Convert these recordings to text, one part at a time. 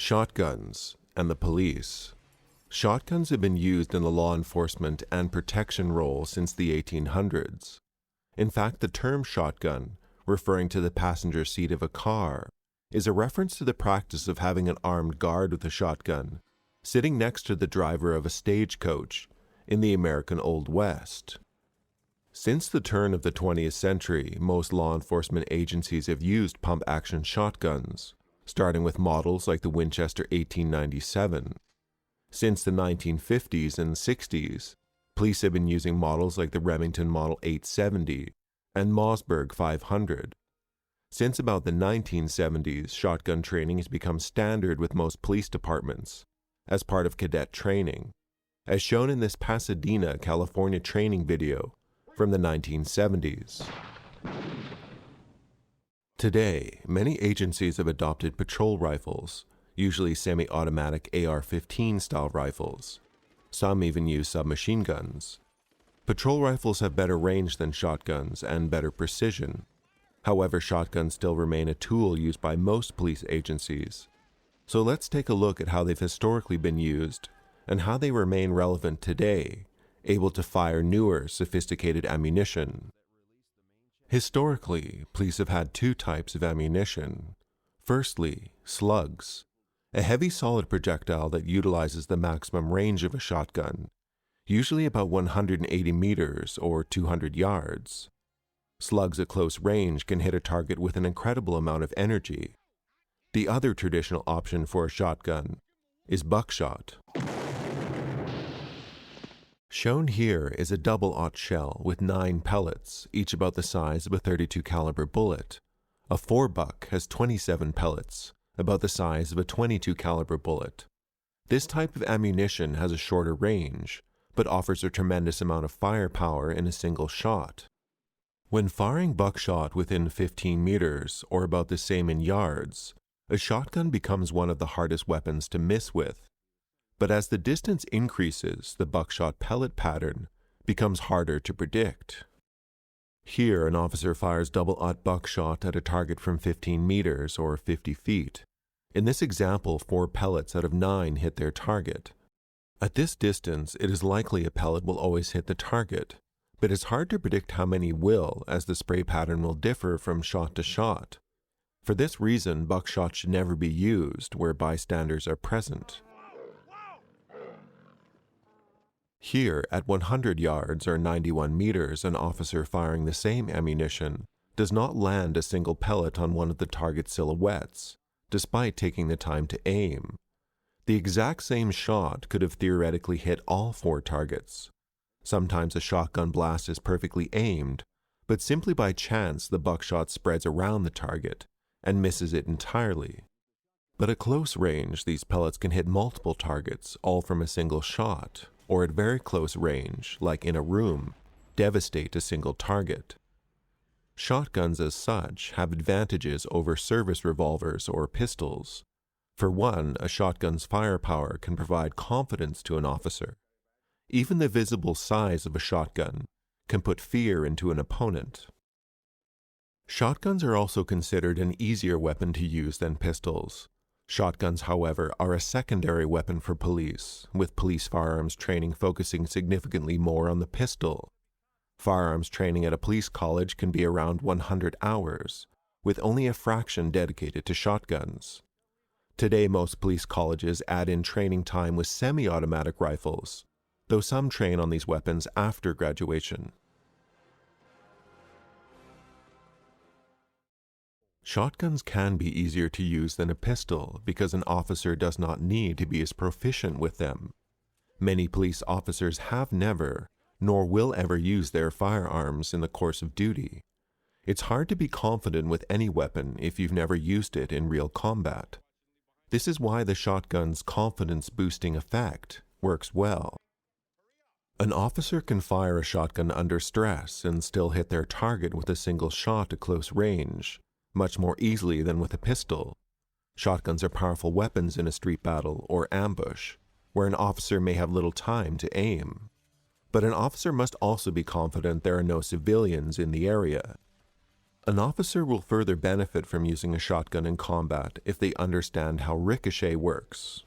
Shotguns and the police. Shotguns have been used in the law enforcement and protection role since the 1800s. In fact, the term shotgun, referring to the passenger seat of a car, is a reference to the practice of having an armed guard with a shotgun sitting next to the driver of a stagecoach in the American Old West. Since the turn of the 20th century, most law enforcement agencies have used pump-action shotguns, starting with models like the Winchester 1897. Since the 1950s and 60s, police have been using models like the Remington Model 870 and Mossberg 500. Since about the 1970s, shotgun training has become standard with most police departments as part of cadet training, as shown in this Pasadena, California training video from the 1970s. Today, many agencies have adopted patrol rifles, usually semi-automatic AR-15 style rifles. Some even use submachine guns. Patrol rifles have better range than shotguns and better precision. However, shotguns still remain a tool used by most police agencies. So let's take a look at how they've historically been used and how they remain relevant today, able to fire newer, sophisticated ammunition. Historically, police have had two types of ammunition. Firstly, slugs, a heavy solid projectile that utilizes the maximum range of a shotgun, usually about 180 meters or 200 yards. Slugs at close range can hit a target with an incredible amount of energy. The other traditional option for a shotgun is buckshot. Shown here is a double-aught shell with 9 pellets, each about the size of a .32 caliber bullet. A 4-buck has 27 pellets, about the size of a .22 caliber bullet. This type of ammunition has a shorter range, but offers a tremendous amount of firepower in a single shot. When firing buckshot within 15 meters, or about the same in yards, a shotgun becomes one of the hardest weapons to miss with. But as the distance increases, the buckshot pellet pattern becomes harder to predict. Here, an officer fires double-aught buckshot at a target from 15 meters or 50 feet. In this example, 4 pellets out of 9 hit their target. At this distance, it is likely a pellet will always hit the target, but it's hard to predict how many will, as the spray pattern will differ from shot to shot. For this reason, buckshot should never be used where bystanders are present. Here, at 100 yards or 91 meters, an officer firing the same ammunition does not land a single pellet on one of the target silhouettes, despite taking the time to aim. The exact same shot could have theoretically hit all 4 targets. Sometimes a shotgun blast is perfectly aimed, but simply by chance the buckshot spreads around the target and misses it entirely. But at close range, these pellets can hit multiple targets, all from a single shot, or at very close range, like in a room, devastate a single target. Shotguns as such have advantages over service revolvers or pistols. For one, a shotgun's firepower can provide confidence to an officer. Even the visible size of a shotgun can put fear into an opponent. Shotguns are also considered an easier weapon to use than pistols. Shotguns, however, are a secondary weapon for police, with police firearms training focusing significantly more on the pistol. Firearms training at a police college can be around 100 hours, with only a fraction dedicated to shotguns. Today, most police colleges add in training time with semi-automatic rifles, though some train on these weapons after graduation. Shotguns can be easier to use than a pistol because an officer does not need to be as proficient with them. Many police officers have never, nor will ever use their firearms in the course of duty. It's hard to be confident with any weapon if you've never used it in real combat. This is why the shotgun's confidence-boosting effect works well. An officer can fire a shotgun under stress and still hit their target with a single shot at close range, much more easily than with a pistol. Shotguns are powerful weapons in a street battle or ambush, where an officer may have little time to aim. But an officer must also be confident there are no civilians in the area. An officer will further benefit from using a shotgun in combat if they understand how ricochet works.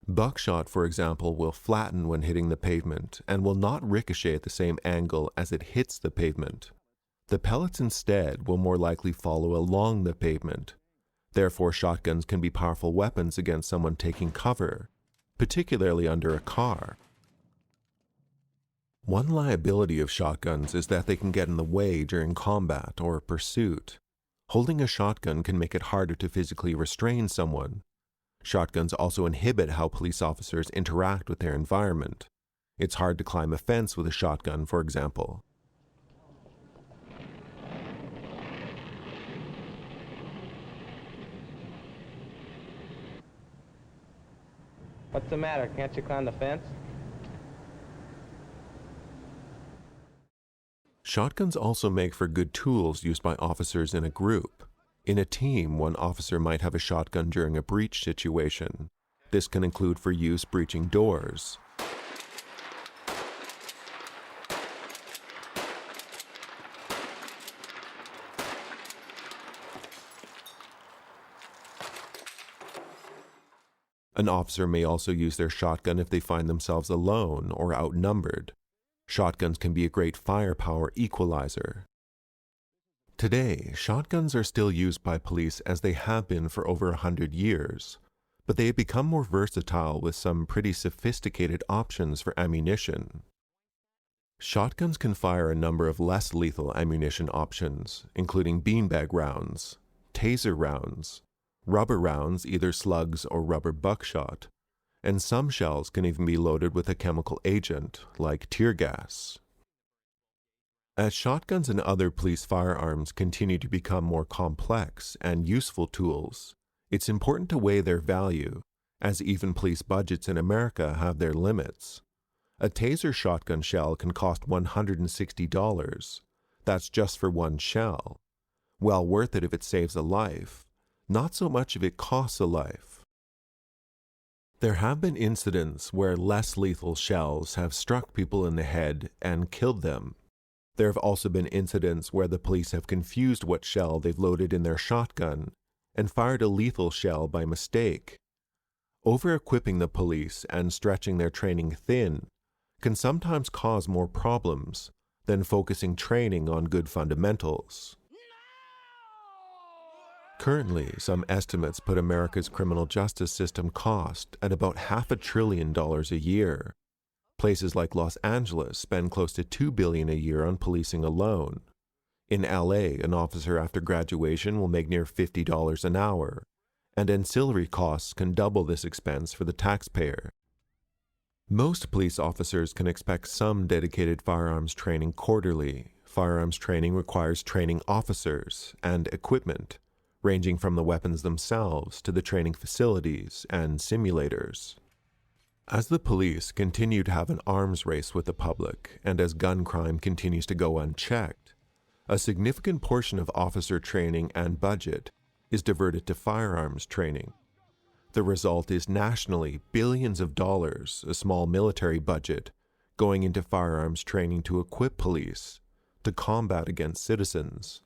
Buckshot, for example, will flatten when hitting the pavement and will not ricochet at the same angle as it hits the pavement. The pellets instead will more likely follow along the pavement. Therefore, shotguns can be powerful weapons against someone taking cover, particularly under a car. One liability of shotguns is that they can get in the way during combat or pursuit. Holding a shotgun can make it harder to physically restrain someone. Shotguns also inhibit how police officers interact with their environment. It's hard to climb a fence with a shotgun, for example. What's the matter? Can't you climb the fence? Shotguns also make for good tools used by officers in a group. In a team, one officer might have a shotgun during a breach situation. This can include for use breaching doors. An officer may also use their shotgun if they find themselves alone or outnumbered. Shotguns can be a great firepower equalizer. Today, shotguns are still used by police as they have been for over 100 years, but they have become more versatile with some pretty sophisticated options for ammunition. Shotguns can fire a number of less lethal ammunition options, including beanbag rounds, taser rounds, rubber rounds, either slugs or rubber buckshot, and some shells can even be loaded with a chemical agent, like tear gas. As shotguns and other police firearms continue to become more complex and useful tools, it's important to weigh their value, as even police budgets in America have their limits. A taser shotgun shell can cost $160. That's just for one shell. Well worth it if it saves a life. Not so much if it costs a life. There have been incidents where less lethal shells have struck people in the head and killed them. There have also been incidents where the police have confused what shell they've loaded in their shotgun and fired a lethal shell by mistake. Over-equipping the police and stretching their training thin can sometimes cause more problems than focusing training on good fundamentals. Currently, some estimates put America's criminal justice system cost at about $500 billion a year. Places like Los Angeles spend close to $2 billion a year on policing alone. In LA, an officer after graduation will make near $50 an hour, and ancillary costs can double this expense for the taxpayer. Most police officers can expect some dedicated firearms training quarterly. Firearms training requires training officers and equipment, ranging from the weapons themselves to the training facilities and simulators. As the police continue to have an arms race with the public, and as gun crime continues to go unchecked, a significant portion of officer training and budget is diverted to firearms training. The result is nationally billions of dollars, a small military budget, going into firearms training to equip police to combat against citizens.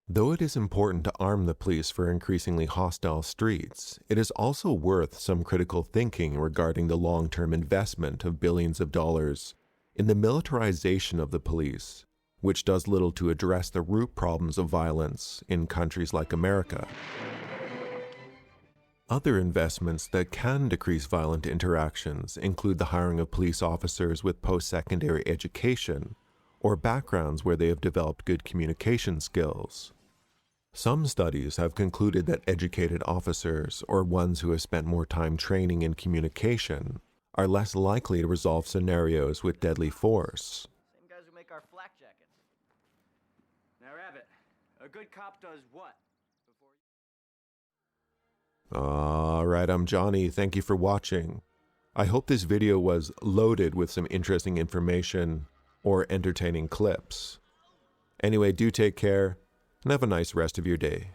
Though it is important to arm the police for increasingly hostile streets, it is also worth some critical thinking regarding the long-term investment of billions of dollars in the militarization of the police, which does little to address the root problems of violence in countries like America. Other investments that can decrease violent interactions include the hiring of police officers with post-secondary education or backgrounds where they have developed good communication skills. Some studies have concluded that educated officers, or ones who have spent more time training in communication, are less likely to resolve scenarios with deadly force. Same guys who make our flak jackets. Now, Rabbit, a good cop does what? Alright, I'm Johnny. Thank you for watching. I hope this video was loaded with some interesting information or entertaining clips. Anyway, do take care and have a nice rest of your day.